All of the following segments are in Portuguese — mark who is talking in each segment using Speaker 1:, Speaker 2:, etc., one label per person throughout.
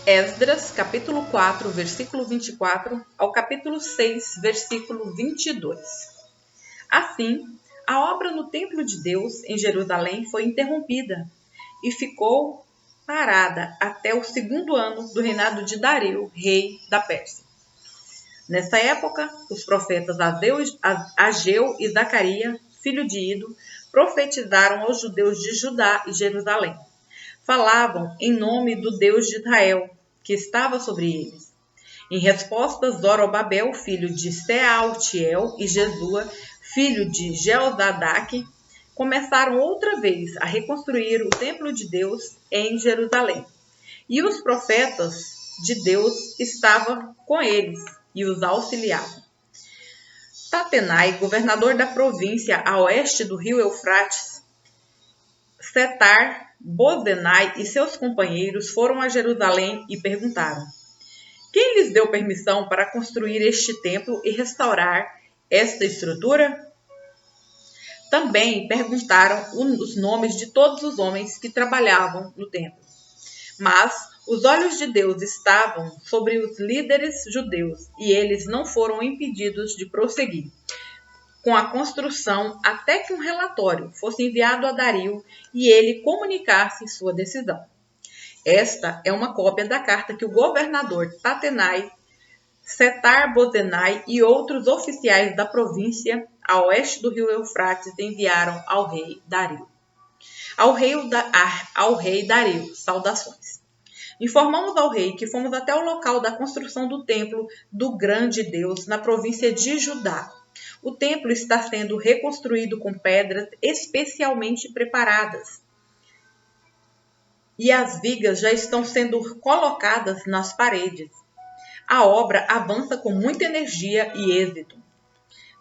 Speaker 1: Esdras, capítulo 4, versículo 24, ao capítulo 6, versículo 22. Assim, a obra no templo de Deus em Jerusalém foi interrompida e ficou parada até o segundo ano do reinado de Dario, rei da Pérsia. Nessa época, os profetas Ageu e Zacarias, filho de Ido, profetizaram aos judeus de Judá e Jerusalém. Falavam em nome do Deus de Israel, que estava sobre eles. Em resposta, Zorobabel, filho de Sealtiel, e Jesua, filho de Jeozadaque, começaram outra vez a reconstruir o templo de Deus em Jerusalém. E os profetas de Deus estavam com eles e os auxiliavam. Tatenai, governador da província a oeste do rio Eufrates, Setar-Bozenai e seus companheiros foram a Jerusalém e perguntaram: quem lhes deu permissão para construir este templo e restaurar esta estrutura? Também perguntaram os nomes de todos os homens que trabalhavam no templo. Mas os olhos de Deus estavam sobre os líderes judeus e eles não foram impedidos de prosseguir com a construção até que um relatório fosse enviado a Dario e ele comunicasse sua decisão. Esta é uma cópia da carta que o governador Tatenai, Setar-Bozenai e outros oficiais da província a oeste do rio Eufrates enviaram ao rei Dario. Ao rei Dario, saudações. Informamos ao rei que fomos até o local da construção do templo do grande Deus na província de Judá. O templo está sendo reconstruído com pedras especialmente preparadas. E as vigas já estão sendo colocadas nas paredes. A obra avança com muita energia e êxito.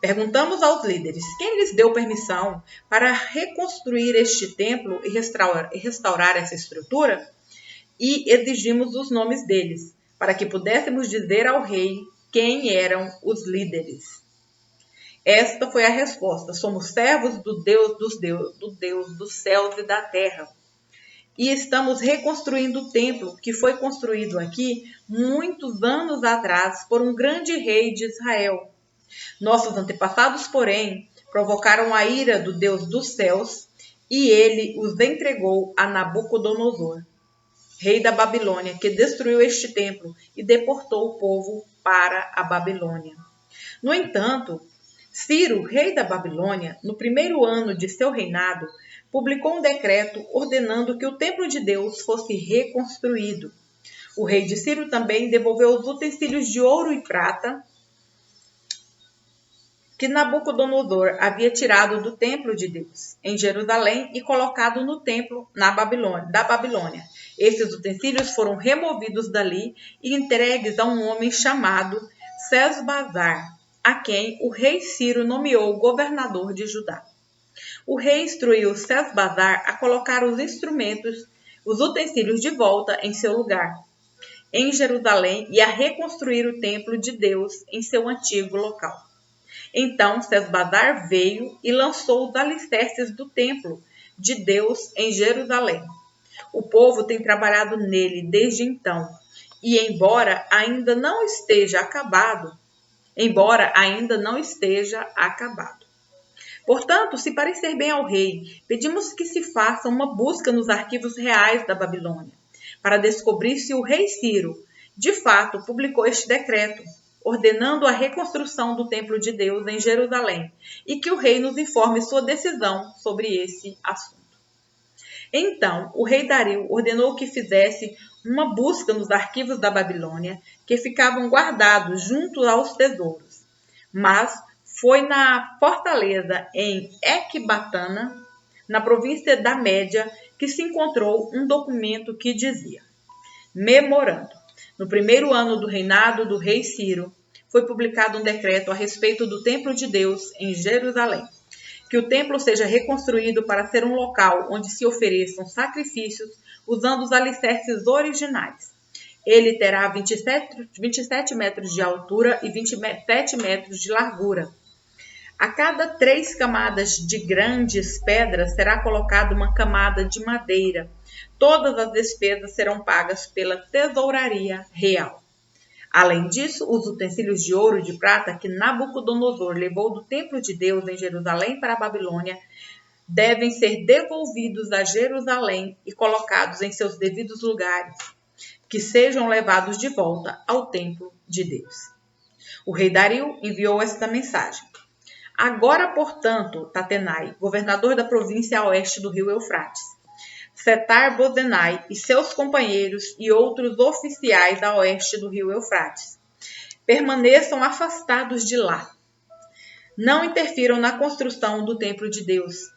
Speaker 1: Perguntamos aos líderes quem lhes deu permissão para reconstruir este templo e restaurar essa estrutura, e exigimos os nomes deles, para que pudéssemos dizer ao rei quem eram os líderes. Esta foi a resposta: somos servos do Deus dos céus e da terra. E estamos reconstruindo o templo que foi construído aqui muitos anos atrás por um grande rei de Israel. Nossos antepassados, porém, provocaram a ira do Deus dos céus e ele os entregou a Nabucodonosor, rei da Babilônia, que destruiu este templo e deportou o povo para a Babilônia. No entanto, Ciro, rei da Babilônia, no primeiro ano de seu reinado, publicou um decreto ordenando que o templo de Deus fosse reconstruído. O rei de Ciro também devolveu os utensílios de ouro e prata que Nabucodonosor havia tirado do templo de Deus, em Jerusalém, e colocado no templo da Babilônia. Esses utensílios foram removidos dali e entregues a um homem chamado Sesbazar, a quem o rei Ciro nomeou governador de Judá. O rei instruiu Sesbazar a colocar os utensílios de volta em seu lugar, em Jerusalém, e a reconstruir o templo de Deus em seu antigo local. Então Sesbazar veio e lançou os alicerces do templo de Deus em Jerusalém. O povo tem trabalhado nele desde então, e embora ainda não esteja acabado. Portanto, se parecer bem ao rei, pedimos que se faça uma busca nos arquivos reais da Babilônia, para descobrir se o rei Ciro, de fato, publicou este decreto, ordenando a reconstrução do templo de Deus em Jerusalém, e que o rei nos informe sua decisão sobre esse assunto. Então, o rei Dario ordenou que fizesse uma busca nos arquivos da Babilônia, que ficavam guardados junto aos tesouros. Mas foi na fortaleza em Ecbatana, na província da Média, que se encontrou um documento que dizia: memorando. No primeiro ano do reinado do rei Ciro, foi publicado um decreto a respeito do templo de Deus em Jerusalém. Que o templo seja reconstruído para ser um local onde se ofereçam sacrifícios usando os alicerces originais. Ele terá 27 metros de altura e 27 metros de largura. A cada 3 camadas de grandes pedras será colocada uma camada de madeira. Todas as despesas serão pagas pela tesouraria real. Além disso, os utensílios de ouro e de prata que Nabucodonosor levou do templo de Deus em Jerusalém para a Babilônia devem ser devolvidos a Jerusalém e colocados em seus devidos lugares, que sejam levados de volta ao templo de Deus. O rei Dario enviou esta mensagem. Agora, portanto, Tatenai, governador da província a oeste do rio Eufrates, Setar-Bozenai e seus companheiros e outros oficiais a oeste do rio Eufrates, permaneçam afastados de lá. Não interfiram na construção do templo de Deus.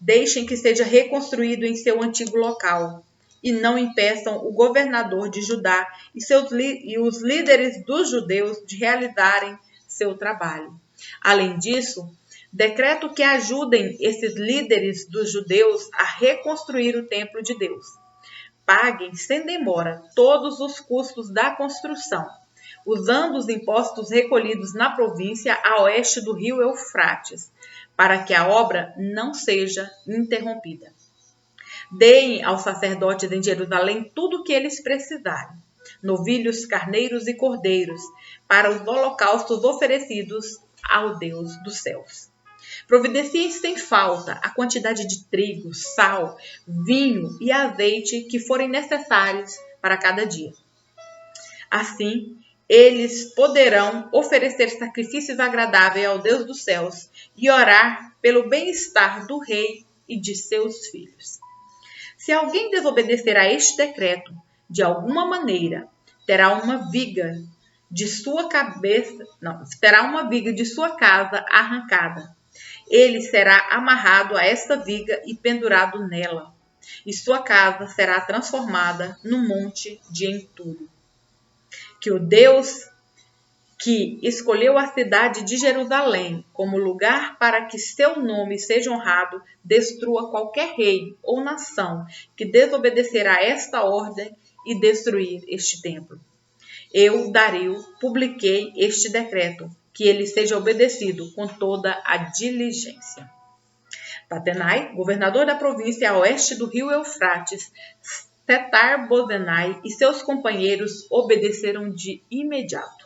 Speaker 1: Deixem que seja reconstruído em seu antigo local. E não impeçam o governador de Judá e os líderes dos judeus de realizarem seu trabalho. Além disso, decreto que ajudem esses líderes dos judeus a reconstruir o templo de Deus. Paguem sem demora todos os custos da construção, usando os impostos recolhidos na província a oeste do rio Eufrates, para que a obra não seja interrompida. Deem aos sacerdotes em Jerusalém tudo o que eles precisarem, novilhos, carneiros e cordeiros, para os holocaustos oferecidos ao Deus dos céus. Providenciem sem falta a quantidade de trigo, sal, vinho e azeite que forem necessários para cada dia. Assim, eles poderão oferecer sacrifícios agradáveis ao Deus dos céus e orar pelo bem-estar do rei e de seus filhos. Se alguém desobedecer a este decreto, de alguma maneira, terá uma viga de sua casa arrancada. Ele será amarrado a esta viga e pendurado nela, e sua casa será transformada num monte de entulho. Que o Deus que escolheu a cidade de Jerusalém como lugar para que seu nome seja honrado, destrua qualquer rei ou nação que desobedecer a esta ordem e destruir este templo. Eu, Dario, publiquei este decreto, que ele seja obedecido com toda a diligência. Tatenai, governador da província a oeste do rio Eufrates, Setar-Bozenai e seus companheiros obedeceram de imediato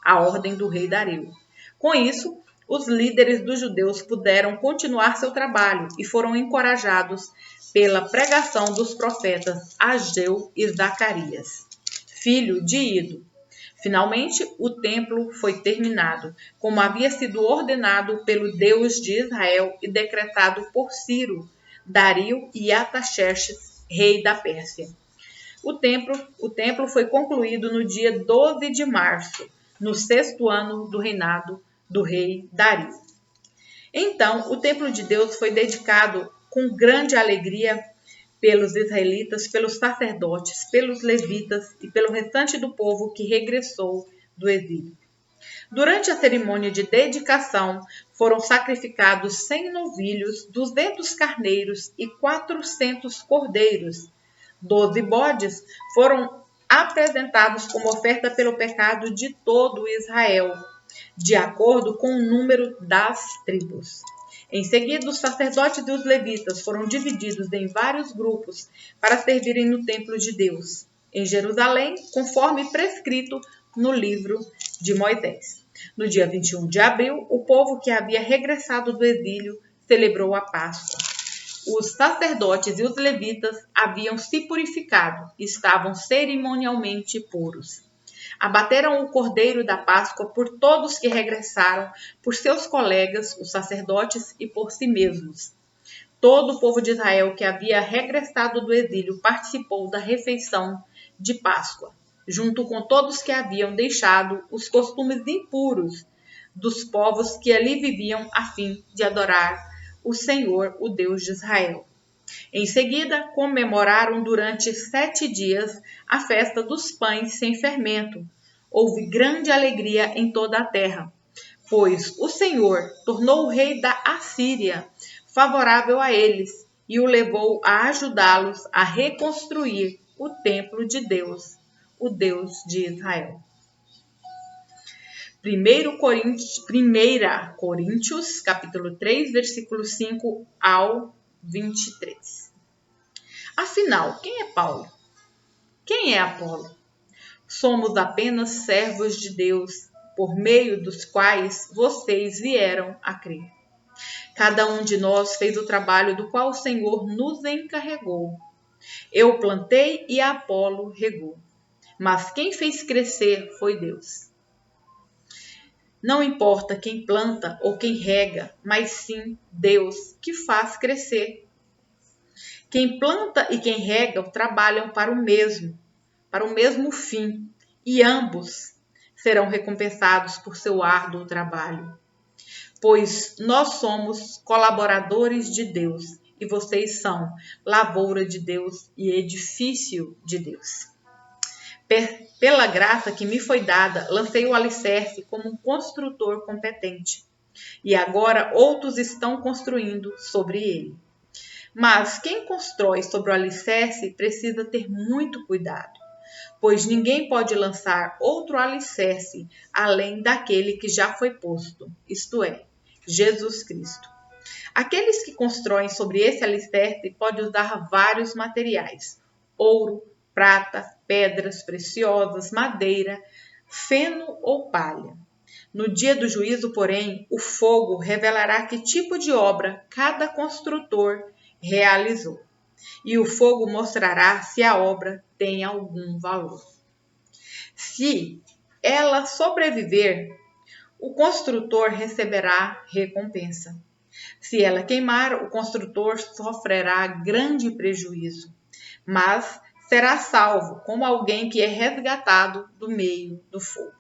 Speaker 1: a ordem do rei Dario. Com isso, os líderes dos judeus puderam continuar seu trabalho e foram encorajados pela pregação dos profetas Ageu e Zacarias, filho de Ido. Finalmente, o templo foi terminado, como havia sido ordenado pelo Deus de Israel e decretado por Ciro, Dario e Artaxerxes, rei da Pérsia. O templo foi concluído no dia 12 de março, no 6º ano do reinado do rei Dario. Então, o templo de Deus foi dedicado com grande alegria pelos israelitas, pelos sacerdotes, pelos levitas e pelo restante do povo que regressou do exílio. Durante a cerimônia de dedicação, foram sacrificados 100 novilhos, 200 carneiros e 400 cordeiros. 12 bodes foram apresentados como oferta pelo pecado de todo Israel, de acordo com o número das tribos. Em seguida, os sacerdotes e os levitas foram divididos em vários grupos para servirem no templo de Deus, em Jerusalém, conforme prescrito no livro de Moisés. No dia 21 de abril, o povo que havia regressado do exílio celebrou a Páscoa. Os sacerdotes e os levitas haviam se purificado e estavam cerimonialmente puros. Abateram o cordeiro da Páscoa por todos que regressaram, por seus colegas, os sacerdotes, e por si mesmos. Todo o povo de Israel que havia regressado do exílio participou da refeição de Páscoa, junto com todos que haviam deixado os costumes impuros dos povos que ali viviam a fim de adorar o Senhor, o Deus de Israel. Em seguida, comemoraram durante 7 dias a festa dos pães sem fermento. Houve grande alegria em toda a terra, pois o Senhor tornou o rei da Assíria favorável a eles e o levou a ajudá-los a reconstruir o templo de Deus, o Deus de Israel. 1 Coríntios, capítulo 3, versículos 5 ao 23. Afinal, quem é Paulo? Quem é Apolo? Somos apenas servos de Deus, por meio dos quais vocês vieram a crer. Cada um de nós fez o trabalho do qual o Senhor nos encarregou. Eu plantei e Apolo regou, mas quem fez crescer foi Deus. Não importa quem planta ou quem rega, mas sim Deus que faz crescer. Quem planta e quem rega trabalham para o mesmo fim, e ambos serão recompensados por seu árduo trabalho. Pois nós somos colaboradores de Deus, e vocês são lavoura de Deus e edifício de Deus. Pela graça que me foi dada, lancei o alicerce como um construtor competente, e agora outros estão construindo sobre ele. Mas quem constrói sobre o alicerce precisa ter muito cuidado, pois ninguém pode lançar outro alicerce além daquele que já foi posto, isto é, Jesus Cristo. Aqueles que constroem sobre esse alicerce podem usar vários materiais: ouro, prata, pedras preciosas, madeira, feno ou palha. No dia do juízo, porém, o fogo revelará que tipo de obra cada construtor realizou, e o fogo mostrará se a obra tem algum valor. Se ela sobreviver, o construtor receberá recompensa. Se ela queimar, o construtor sofrerá grande prejuízo, mas será salvo como alguém que é resgatado do meio do fogo.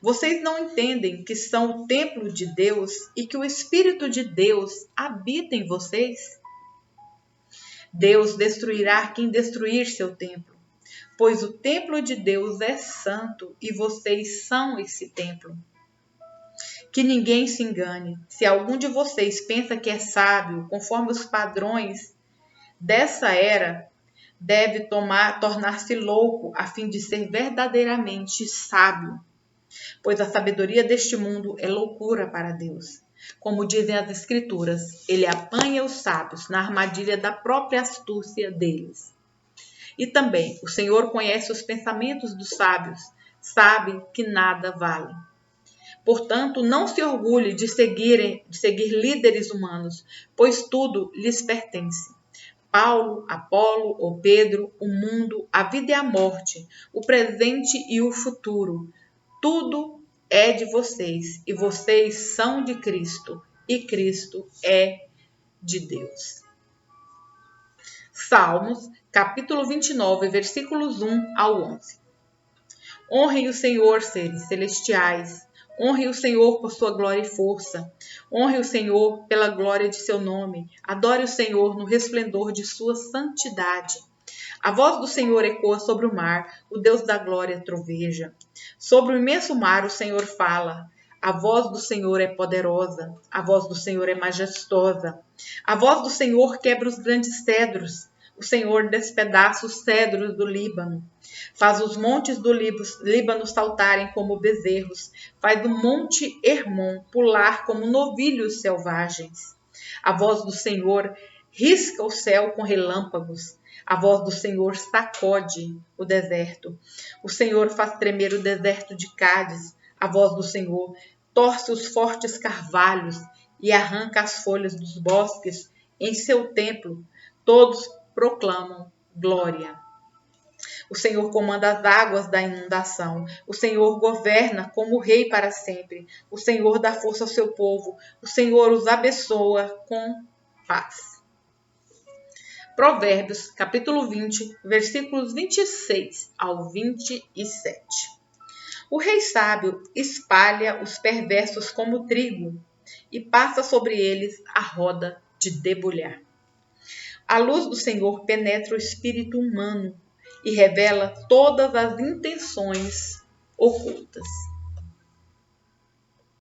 Speaker 1: Vocês não entendem que são o templo de Deus e que o Espírito de Deus habita em vocês? Deus destruirá quem destruir seu templo, pois o templo de Deus é santo e vocês são esse templo. Que ninguém se engane. Se algum de vocês pensa que é sábio, conforme os padrões dessa era, deve tornar-se louco a fim de ser verdadeiramente sábio. Pois a sabedoria deste mundo é loucura para Deus. Como dizem as Escrituras, ele apanha os sábios na armadilha da própria astúcia deles. E também, o Senhor conhece os pensamentos dos sábios, sabe que nada valem. Portanto, não se orgulhe de seguir líderes humanos, pois tudo lhes pertence. Paulo, Apolo ou Pedro, o mundo, a vida e a morte, o presente e o futuro, tudo é de vocês, e vocês são de Cristo, e Cristo é de Deus. Salmos, capítulo 29, versículos 1 ao 11. Honrem o Senhor, seres celestiais. Honre o Senhor por sua glória e força. Honre o Senhor pela glória de seu nome. Adore o Senhor no resplendor de sua santidade. A voz do Senhor ecoa sobre o mar, o Deus da glória troveja. Sobre o imenso mar o Senhor fala. A voz do Senhor é poderosa, a voz do Senhor é majestosa. A voz do Senhor quebra os grandes cedros. O Senhor despedaça os cedros do Líbano. Faz os montes do Líbano saltarem como bezerros. Faz o monte Hermon pular como novilhos selvagens. A voz do Senhor risca o céu com relâmpagos. A voz do Senhor sacode o deserto. O Senhor faz tremer o deserto de Cádiz. A voz do Senhor torce os fortes carvalhos e arranca as folhas dos bosques. Em seu templo, todos proclamam glória. O Senhor comanda as águas da inundação. O Senhor governa como rei para sempre. O Senhor dá força ao seu povo. O Senhor os abençoa com paz. Provérbios, capítulo 20, versículos 26 ao 27. O rei sábio espalha os perversos como trigo e passa sobre eles a roda de debulhar. A luz do Senhor penetra o espírito humano e revela todas as intenções ocultas.